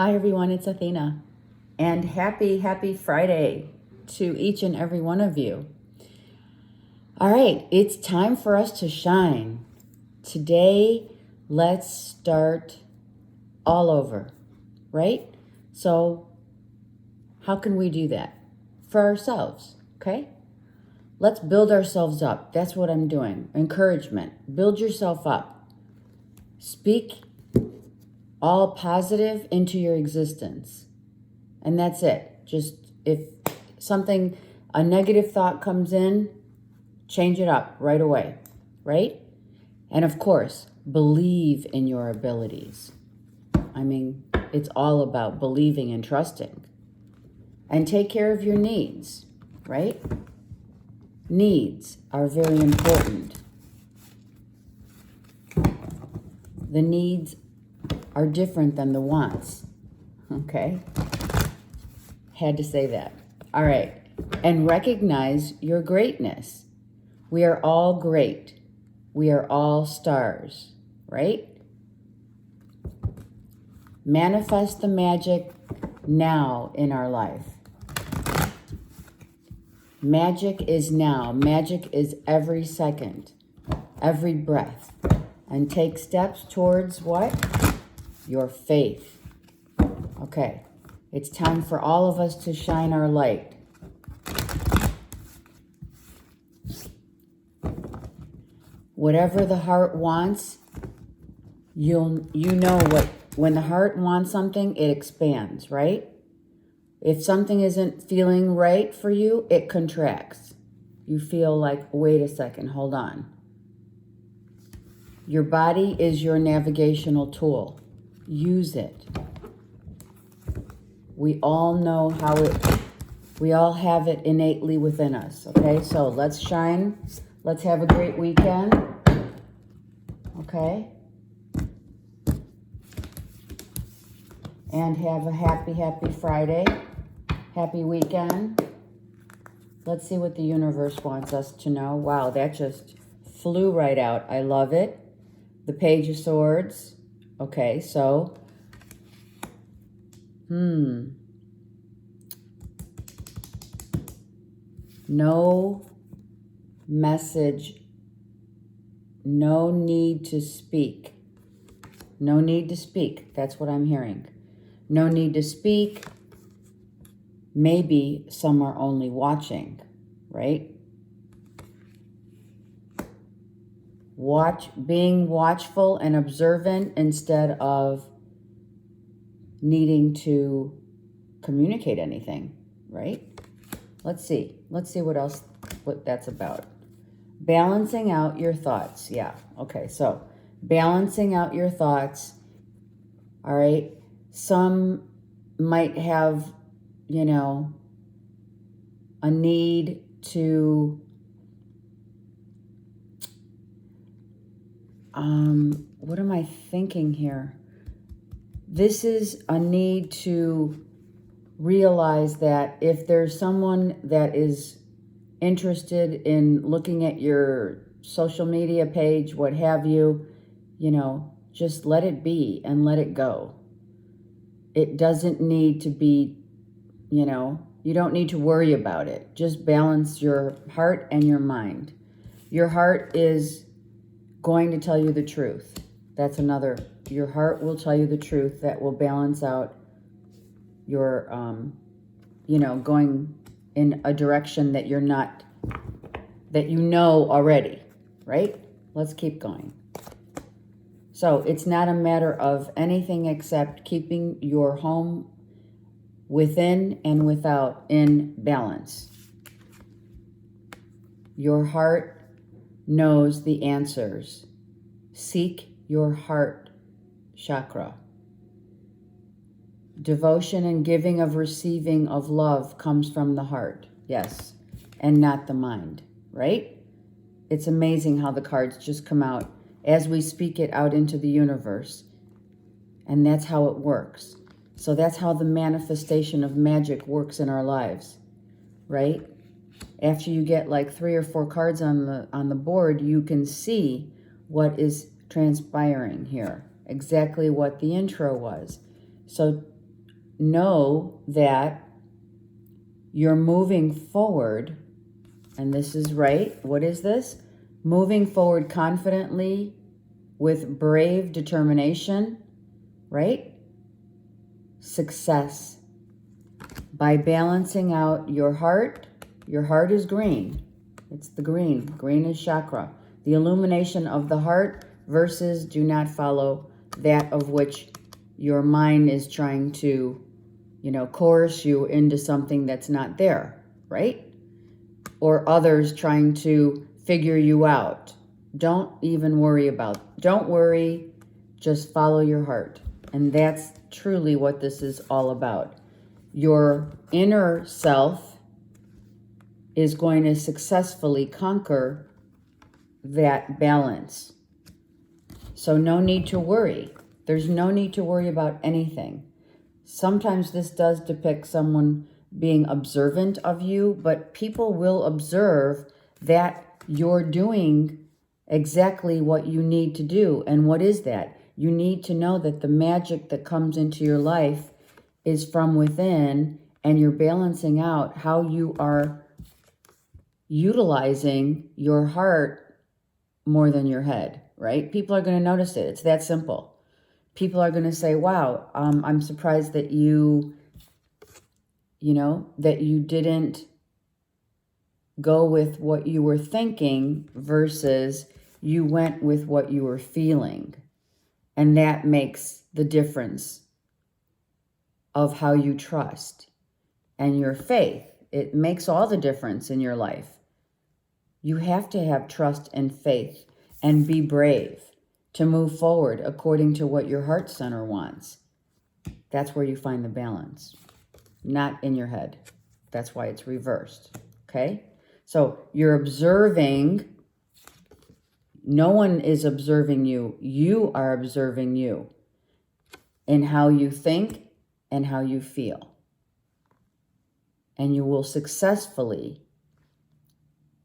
Hi everyone, it's Athena. And happy Friday to each and every one of you. All right, it's time for us to shine. Today, let's start all over, right? So, how can we do that? For ourselves, okay? Let's build ourselves up. That's what I'm doing. Encouragement. Build yourself up. Speak all positive into your existence. And that's it. Just if a negative thought comes in, change it up right away, right? And of course, believe in your abilities. I mean, it's all about believing and trusting. And take care of your needs, right? Needs are very important. The needs are different than the wants, okay? Had to say that. All right. And recognize your greatness. We are all great. We are all stars, right? Manifest the magic now in our life. Magic is now. Magic is every second, every breath. And take steps towards what? Your faith. Okay. It's time for all of us to shine our light. Whatever the heart wants, you know what, when the heart wants something, it expands, right? If something isn't feeling right for you, it contracts. You feel like, wait a second, hold on. Your body is your navigational tool. Use it. We all know we all have it innately within us, okay? So let's shine. Let's have a great weekend, okay? And have a happy Friday. Happy weekend. Let's see what the universe wants us to know. Wow, that just flew right out. I love it. The Page of Swords. Okay, so no message, no need to speak. No need to speak. That's what I'm hearing. No need to speak. Maybe some are only watching, right? Being watchful and observant instead of needing to communicate anything, right? Let's see what that's about. Balancing out your thoughts. Yeah, okay, so balancing out your thoughts, all right? Some might have, a need to, what am I thinking here? This is a need to realize that if there's someone that is interested in looking at your social media page, what have you, just let it be and let it go. It doesn't need to be, you don't need to worry about it. Just balance your heart and your mind. Your heart is going to tell you the truth. That's another. Your heart will tell you the truth. That will balance out your, going in a direction that you're not, that you know already, right? Let's keep going. So it's not a matter of anything except keeping your home within and without in balance. Your heart knows the answers. Seek your heart chakra. Devotion and giving of receiving of love comes from the heart, yes, and not the mind, right? It's amazing how the cards just come out as we speak it out into the universe. And that's how it works. So that's how the manifestation of magic works in our lives, right? After you get like 3 or 4 cards on the board, you can see what is transpiring here, exactly what the intro was. So know that you're moving forward, and this is right. What is this? Moving forward confidently with brave determination, right? Success. By balancing out your heart is green. It's the green. Green is chakra. The illumination of the heart versus do not follow that of which your mind is trying to, coerce you into something that's not there, right? Or others trying to figure you out. Don't worry, just follow your heart. And that's truly what this is all about. Your inner self is going to successfully conquer that balance. So no need to worry. There's no need to worry about anything. Sometimes this does depict someone being observant of you, but people will observe that you're doing exactly what you need to do. And what is that? You need to know that the magic that comes into your life is from within, and you're balancing out how you are utilizing your heart more than your head, right? People are going to notice it. It's that simple. People are going to say, wow, I'm surprised that that you didn't go with what you were thinking versus you went with what you were feeling. And that makes the difference of how you trust and your faith. It makes all the difference in your life. You have to have trust and faith and be brave to move forward according to what your heart center wants. That's where you find the balance, not in your head. That's why it's reversed, okay? So you're observing. No one is observing you. You are observing you in how you think and how you feel. And you will successfully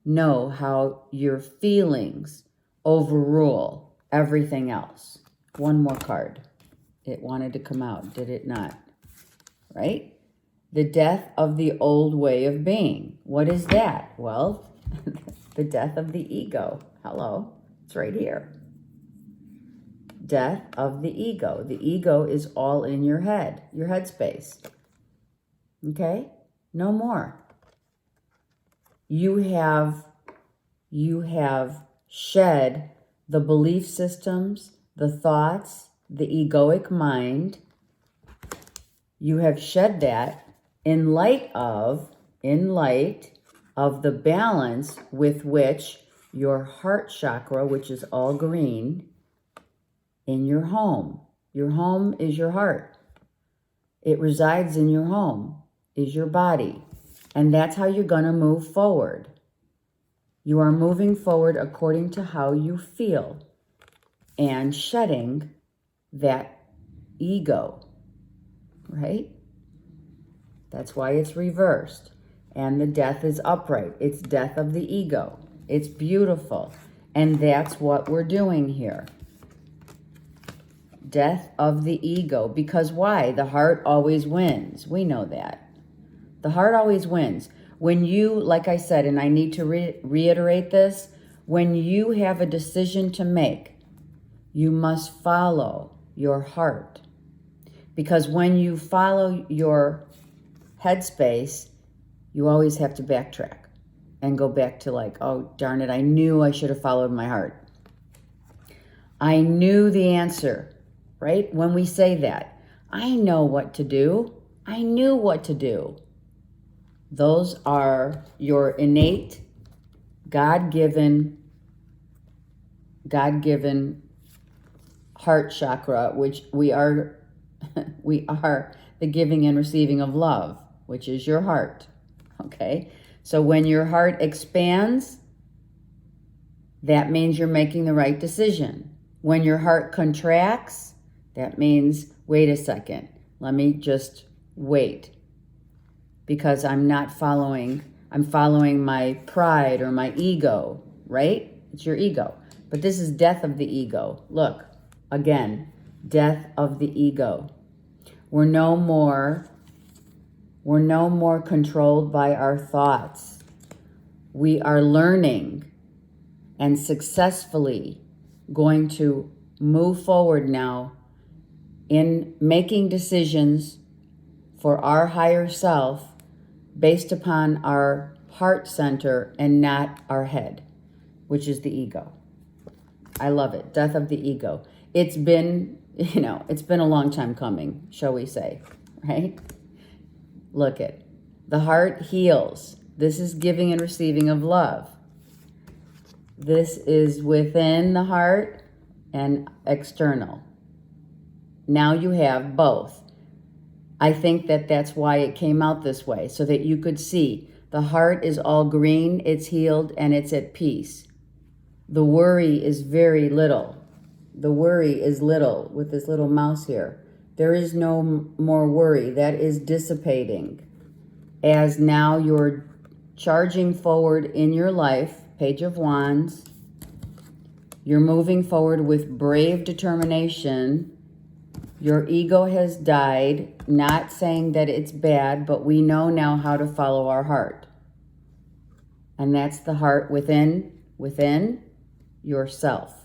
know how your feelings overrule everything else. One more card. It wanted to come out, did it not? Right? The death of the old way of being. What is that? Well, the death of the ego. Hello, it's right here. Death of the ego. The ego is all in your head, your headspace. Okay? No more. You have shed the belief systems, the thoughts, the egoic mind. You have shed that in light of the balance with which your heart chakra, which is all green, in your home. Your home is your heart. It resides in your home, is your body. And that's how you're going to move forward. You are moving forward according to how you feel and shedding that ego, right? That's why it's reversed. And the death is upright. It's death of the ego. It's beautiful. And that's what we're doing here. Death of the ego. Because why? The heart always wins. We know that. The heart always wins. When you, like I said, and I need to reiterate this, when you have a decision to make, you must follow your heart. Because when you follow your headspace, you always have to backtrack and go back to like, oh, darn it, I knew I should have followed my heart. I knew the answer, right? When we say that, I know what to do. I knew what to do. Those are your innate, God-given heart chakra, which we are the giving and receiving of love, which is your heart. Okay? So when your heart expands, that means you're making the right decision. When your heart contracts, that means, wait a second, let me just wait. Because I'm following my pride or my ego, right? It's your ego. But this is death of the ego. Look, again, death of the ego. We're no more controlled by our thoughts. We are learning and successfully going to move forward now in making decisions for our higher self based upon our heart center and not our head, which is the ego. I love it. Death of the ego. It's been, it's been a long time coming, shall we say, right? Look at the heart heals. This is giving and receiving of love. This is within the heart and external. Now you have both. I think that that's why it came out this way, so that you could see the heart is all green, it's healed, and it's at peace. The worry is very little. The worry is little with this little mouse here. There is no more worry. That is dissipating. As now you're charging forward in your life, Page of Wands, you're moving forward with brave determination. Your ego has died, not saying that it's bad, but we know now how to follow our heart. And that's the heart within yourself.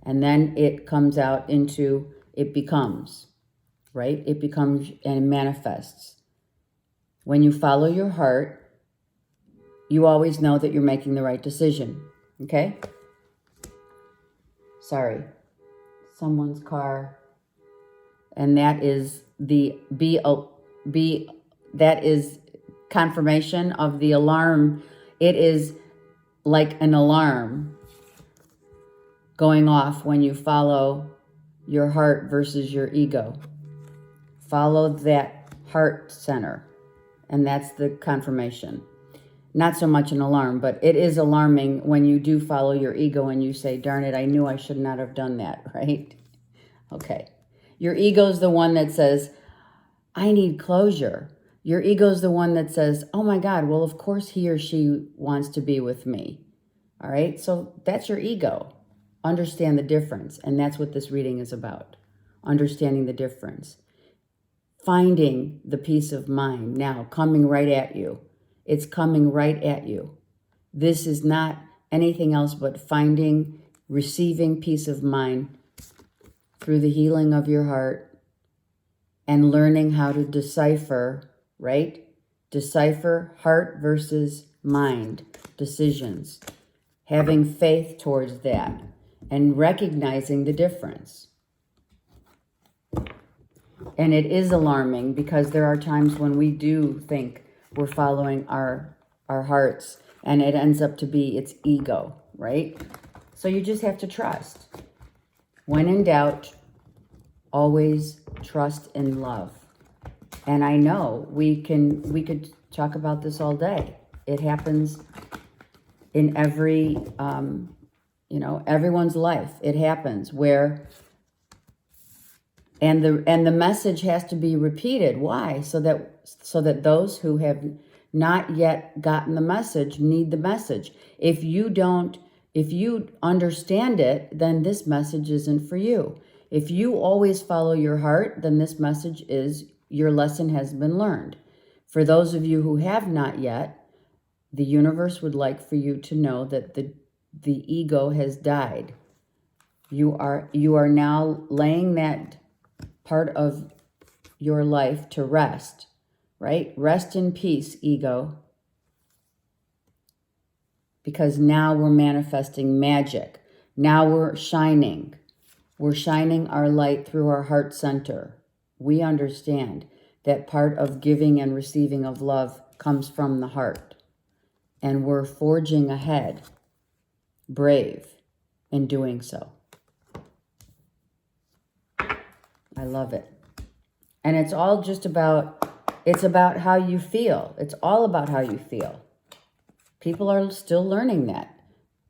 And then it comes out into, it becomes, right? It becomes and manifests. When you follow your heart, you always know that you're making the right decision, okay? Sorry, someone's car. And that is that is confirmation of the alarm. It is like an alarm going off when you follow your heart versus your ego. Follow that heart center. And that's the confirmation. Not so much an alarm, but it is alarming when you do follow your ego and you say, darn it, I knew I should not have done that, right? Okay. Your ego's the one that says, I need closure. Your ego's the one that says, oh my God, well, of course he or she wants to be with me. All right, so that's your ego. Understand the difference, and that's what this reading is about. Understanding the difference. Finding the peace of mind now coming right at you. It's coming right at you. This is not anything else but finding, receiving peace of mind through the healing of your heart and learning how to decipher, right? Decipher heart versus mind decisions. Having faith towards that and recognizing the difference. And it is alarming because there are times when we do think we're following our hearts and it ends up to be its ego, right? So you just have to trust. When in doubt, always trust in love. And I know we could talk about this all day. It happens in every, everyone's life. It happens where, and the message has to be repeated. Why? So that those who have not yet gotten the message need the message. If you understand it, then this message isn't for you. If you always follow your heart, then this message is your lesson has been learned. For those of you who have not yet, the universe would like for you to know that the ego has died. You are now laying that part of your life to rest, right? Rest in peace, ego. Because now we're manifesting magic. Now we're shining. We're shining our light through our heart center. We understand that part of giving and receiving of love comes from the heart. And we're forging ahead, brave in doing so. I love it. And it's all just it's about how you feel. It's all about how you feel. People are still learning that.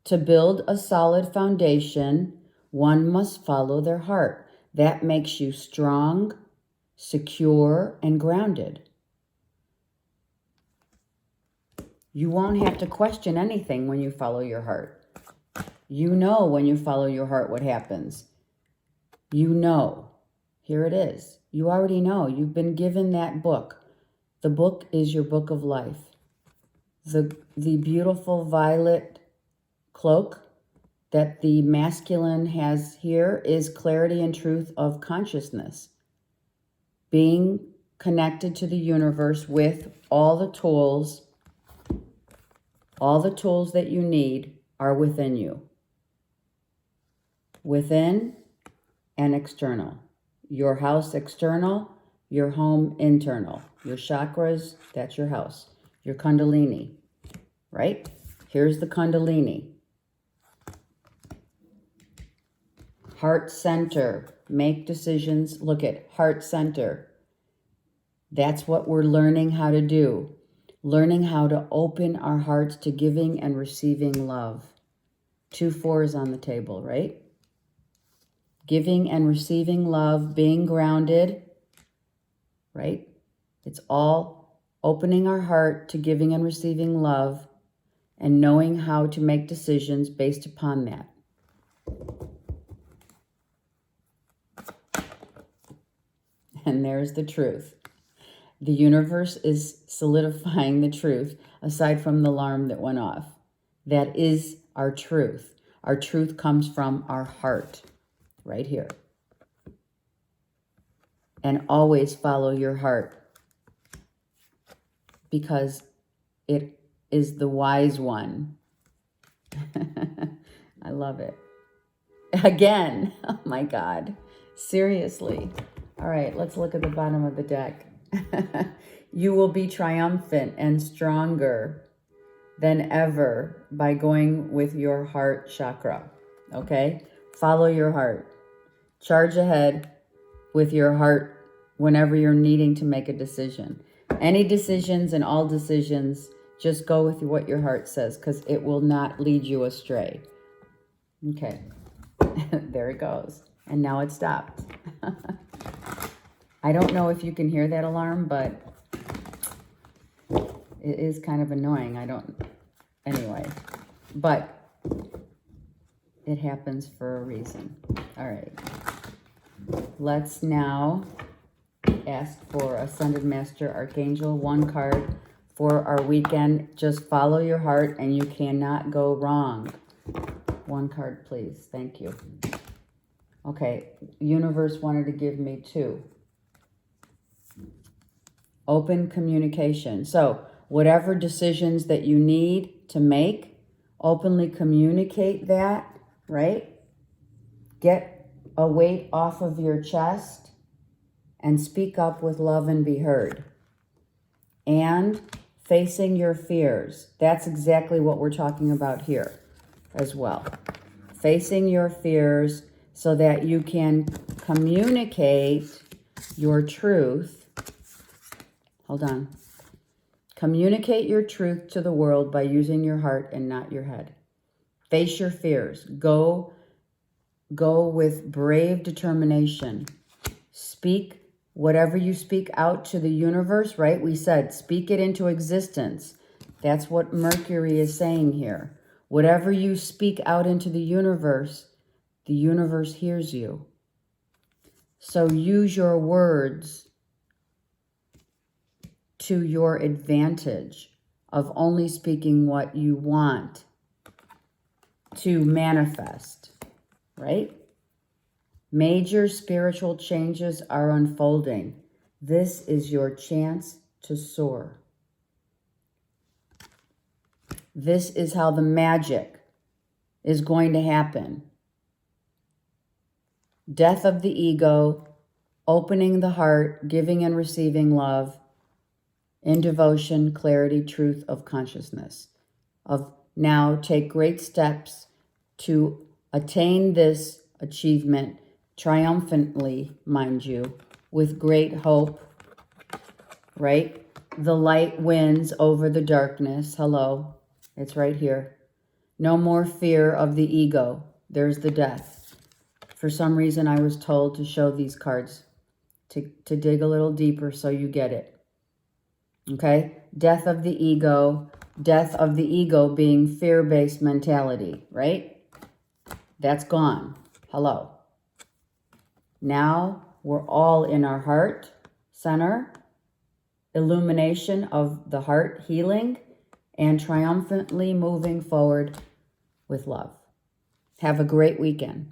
To build a solid foundation, one must follow their heart. That makes you strong, secure, and grounded. You won't have to question anything when you follow your heart. You know when you follow your heart what happens. You know. Here it is. You already know. You've been given that book. The book is your book of life. The beautiful violet cloak that the masculine has here is clarity and truth of consciousness. Being connected to the universe with all the tools that you need are within you. Within and external. Your house external, your home internal. Your chakras, that's your house. Your kundalini, right? Here's the kundalini. Heart center. Make decisions. Look at heart center. That's what we're learning how to do. Learning how to open our hearts to giving and receiving love. 2 4s on the table, right? Giving and receiving love, being grounded, right? It's all opening our heart to giving and receiving love and knowing how to make decisions based upon that. And there's the truth. The universe is solidifying the truth aside from the alarm that went off. That is our truth. Our truth comes from our heart, right here. And always follow your heart because it is the wise one. I love it. Again, oh my God, seriously. All right, let's look at the bottom of the deck. You will be triumphant and stronger than ever by going with your heart chakra, okay? Follow your heart. Charge ahead with your heart whenever you're needing to make a decision. Any decisions and all decisions, just go with what your heart says because it will not lead you astray. Okay, there it goes. And now it stopped. I don't know if you can hear that alarm, but it is kind of annoying. Anyway, but it happens for a reason. All right. Let's now ask for Ascended Master Archangel, 1 card for our weekend. Just follow your heart and you cannot go wrong. 1 card, please. Thank you. Okay. Universe wanted to give me 2. Open communication. So whatever decisions that you need to make, openly communicate that, right? Get a weight off of your chest and speak up with love and be heard. And facing your fears. That's exactly what we're talking about here as well. Facing your fears so that you can communicate your truth. Hold on. Communicate your truth to the world by using your heart and not your head. Face your fears. Go with brave determination. Speak whatever you speak out to the universe, right? We said speak it into existence. That's what Mercury is saying here. Whatever you speak out into the universe hears you. So use your words to your advantage of only speaking what you want to manifest, right? Major spiritual changes are unfolding. This is your chance to soar. This is how the magic is going to happen. Death of the ego, opening the heart, giving and receiving love, in devotion, clarity, truth of consciousness. Of now take great steps to attain this achievement triumphantly, mind you, with great hope, right? The light wins over the darkness. Hello, it's right here. No more fear of the ego. There's the death. For some reason, I was told to show these cards, to dig a little deeper so you get it. Okay, death of the ego being fear-based mentality, right? That's gone. Hello. Now We're all in our heart center, illumination of the heart healing, and triumphantly moving forward with love. Have a great weekend.